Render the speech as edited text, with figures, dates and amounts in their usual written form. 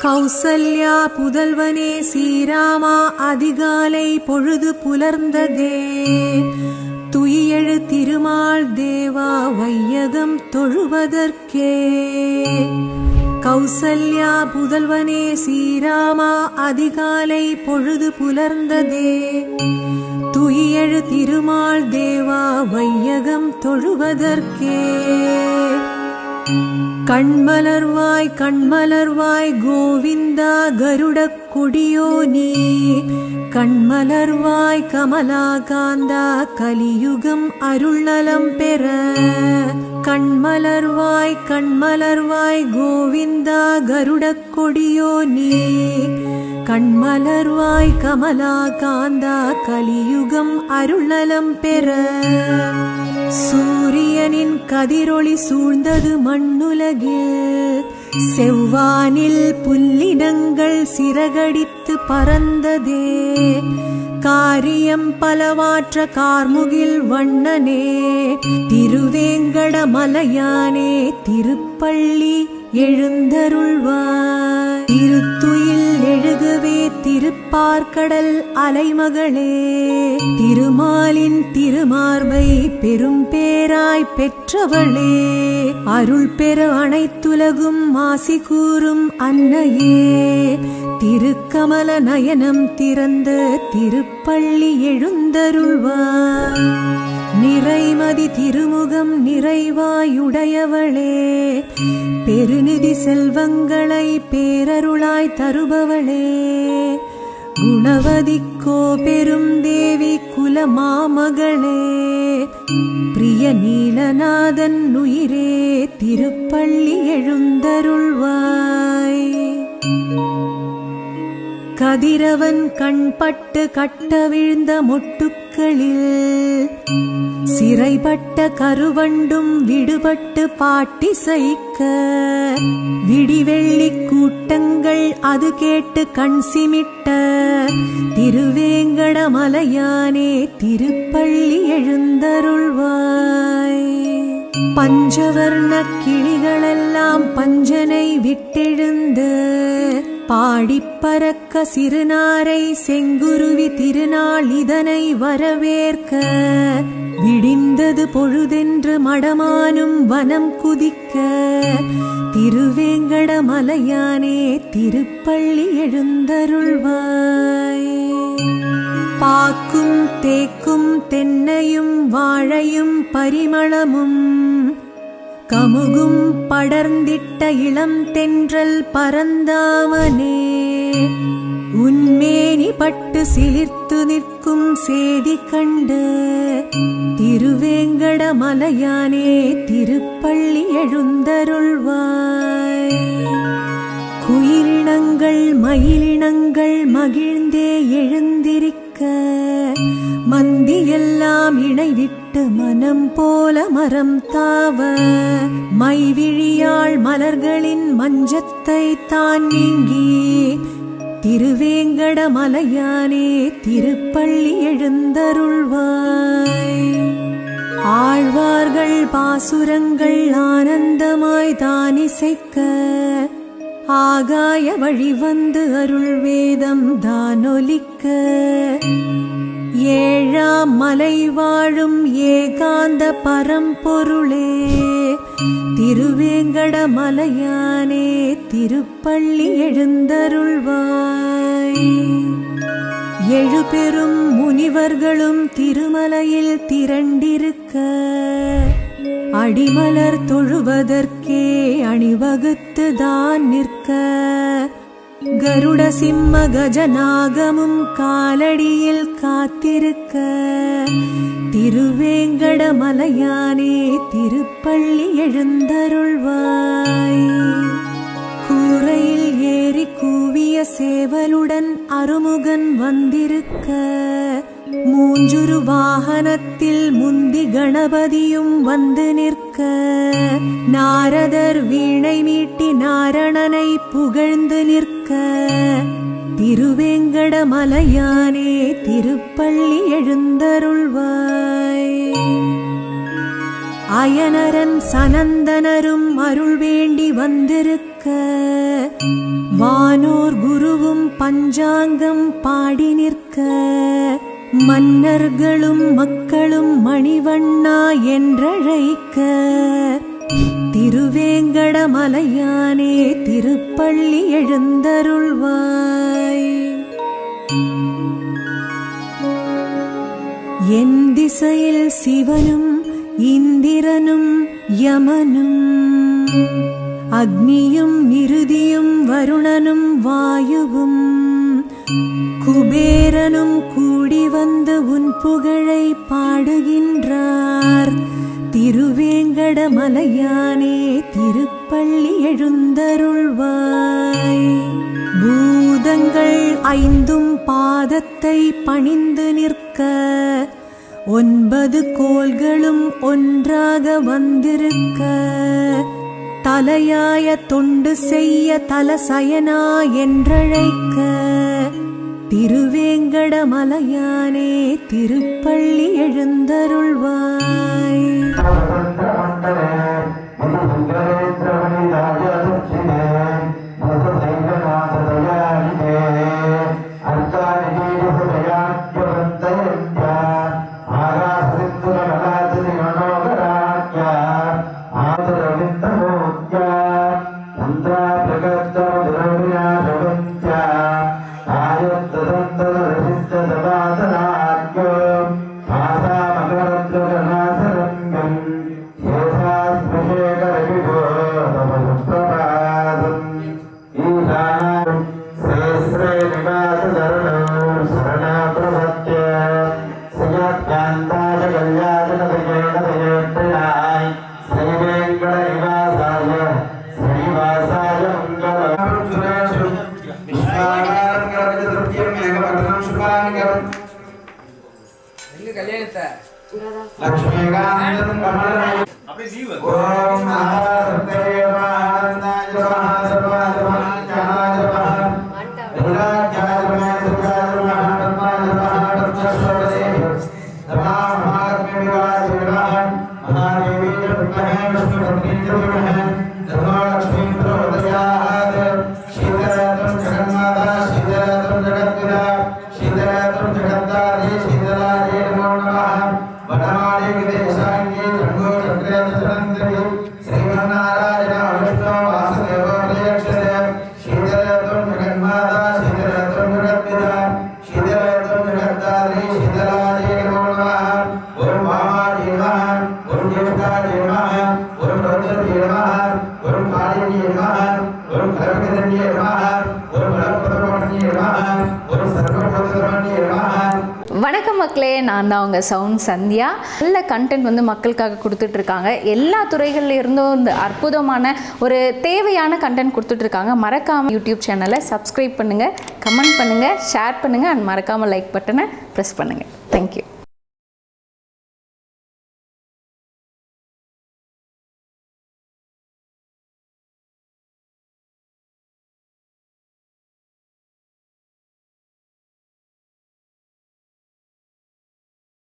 கௌசல்யா புதல்வனே ஸ்ரீராமா, அதிகாலை பொழுது புலர்ந்ததே. துயிலெழு திருமால் தேவா, வையகம் தொழுவதற்கே. கௌசல்யா புதல்வனே ஸ்ரீராமா, அதிகாலை பொழுது புலர்ந்ததே. துயிலெழு திருமால் தேவா, வையகம் தொழுவதற்கே. கண்மலர்வாய் கண்மலர்வாய் கோவிந்தா, கருடக் கொடியோனே. கண்மலர்வாய் கமலாகாந்தா, கலியுகம் அருள்நலம் பெற. கண்மலர்வாய் கண்மலர்வாய் கோவிந்தா, கருடக் கொடியோனே. கண்மலர்வாய் கமலாகாந்தா, கலியுகம் அருள்நலம் பெற. சூரியனின் கதிரொளி சூழ்ந்தது மண்ணுலகில். செவ்வானில் புல்லினங்கள் சிறகடித்து பறந்ததே. காரியம் பலவாற்ற கார்முகில் வண்ணனே. திருவேங்கடமலையானே, திருப்பள்ளி எழுந்தருள்வாய். திருத்துயில் எழுகவே திருப்பார்கடல் அலைமகளே. திருமாலின் திருமார்பை பெரும் பேராய் பெற்றவளே. அருள் பெற அனைத்துலகும் ஆசி கூறும் அன்னையே. திருக்கமல நயனம் திறந்த திருப்பள்ளி எழுந்தருள்வாய். நிறைமதி திருமுகம் நிறைவாயுடையவளே. பெருநிதி செல்வங்களை பேரருளாய் தருபவளே. குணவதிக்கோ பெரும் தேவி குலமாமகளே. பிரிய நீலநாதன் உயிரே, திருப்பள்ளி எழுந்தருள்வாய். கதிரவன் கண்பட்டு கட்டவிழ்ந்த மொட்டுக்களில் சிறைப்பட்ட கருவண்டும் விடுபட்டு பாட்டிசைக்க. விடிவெள்ளி கூட்டங்கள் அது கேட்டு கண் சிமிட்ட. திருவேங்கடமலையானே, திருப்பள்ளி எழுந்தருள்வாய். பஞ்சவர்ண கிளிகளெல்லாம் பஞ்சனை விட்டெழுந்து பாடிப்பறக்க. சிறுநாரை செங்குருவி திருநாள் இதனை வரவேற்க. விடிந்தது பொழுதென்று மடமானும் வனம் குதிக்க. திருவேங்கடமலையானே, திருப்பள்ளி எழுந்தருள்வாய். பாக்கும் தேக்கும் தென்னையும் வாழையும் பரிமளமும் கமுகும் படர்ந்திட்ட இளம் தென்றல் பரந்தாமனே. உன்மேனி பட்டு சிலிர்த்து நிற்கும் சேதி கண்டு. திருவேங்கடமலையானே, திருப்பள்ளி எழுந்தருள்வாய். குயிலினங்கள் மயிலினங்கள் மகிழ்ந்தே எழுந்திருக்க. மந்தியெல்லாம் இணைவிட்டு மனம் போல மரம் தாவ. மைவிழியாள் மலர்களின் மஞ்சத்தை தான் நீங்கி. திருவேங்கடமலையானே, திருப்பள்ளி எழுந்தருள்வாய். ஆழ்வார்கள் பாசுரங்கள் ஆனந்தமாய் தானிசைக்க. ஆகாய வழிவந்து அருள் வேதம் தானொலிக்க. ஏழாம் மலை வாழும் ஏகாந்த பரம்பொருளே. திருவேங்கடமலையானே, திருப்பள்ளி எழுந்தருள்வாய். எழுபெரும் முனிவர்களும் திருமலையில் திரண்டிருக்க. அடிமலர் தொழுவதற்கே அணிவகுத்துதான் நிற்க. கருட சிம்ம கஜநாகமும் காலடியில் காத்திருக்க. திருவேங்கடமலையானே, திருப்பள்ளி எழுந்தருள்வாய். கூரையில் ஏறி கூவிய சேவலுடன் அருமுகன் வந்திருக்க. மூஞ்சுரு வாகனத்தில் முந்தி கணபதியும் வந்து நிற்க. நாரதர் வீணை மீட்டி நாரணனை புகழ்ந்து நிற்க. திருவேங்கடமலையானே, திருப்பள்ளி எழுந்தருள்வாய். அயனரன் சனந்தனரும் அருள் வேண்டி வந்திருக்க வானோர் குருவும் பஞ்சாங்கம் பாடி நிற்க மன்னர்களும் மக்களும் மணிவண்ணா என்றழைக்க திருவேங்கடமலையானே திருப்பள்ளி எழுந்தருள்வாய். என் திசையில் சிவனும் இந்திரனும் யமனும் அக்னியும் நிருதியும் வருணனும் வாயுவும் குபேரனும் கூடி வந்து உன் புகழை பாடுகின்றார். திருவேங்கடமலையானே திருப்பள்ளி எழுந்தருள்வாய். பூதங்கள் ஐந்தும் பாதத்தை பணிந்து நிற்க 9 கோள்களும் ஒன்றாக வந்திருக்க தலையாய தொண்டு செய்ய தலசயனா என்றழைக்க திருவேங்கடமலையானே திருப்பள்ளி எழுந்தருள்வாய். வணக்கம் மக்களே, நான் தான் உங்கள் சவுண்ட் சந்தியா. நல்ல கண்டென்ட் வந்து மக்களுக்காக கொடுத்துட்ருக்காங்க. எல்லா துறைகளில் இருந்தும் இந்த அற்புதமான ஒரு தேவையான கண்டென்ட் கொடுத்துட்ருக்காங்க. மறக்காமல் யூடியூப் சேனலை சப்ஸ்கிரைப் பண்ணுங்கள், கமெண்ட் பண்ணுங்கள், ஷேர் பண்ணுங்கள் அண்ட் மறக்காமல் லைக் பட்டனை ப்ரெஸ் பண்ணுங்கள். தேங்க்யூ.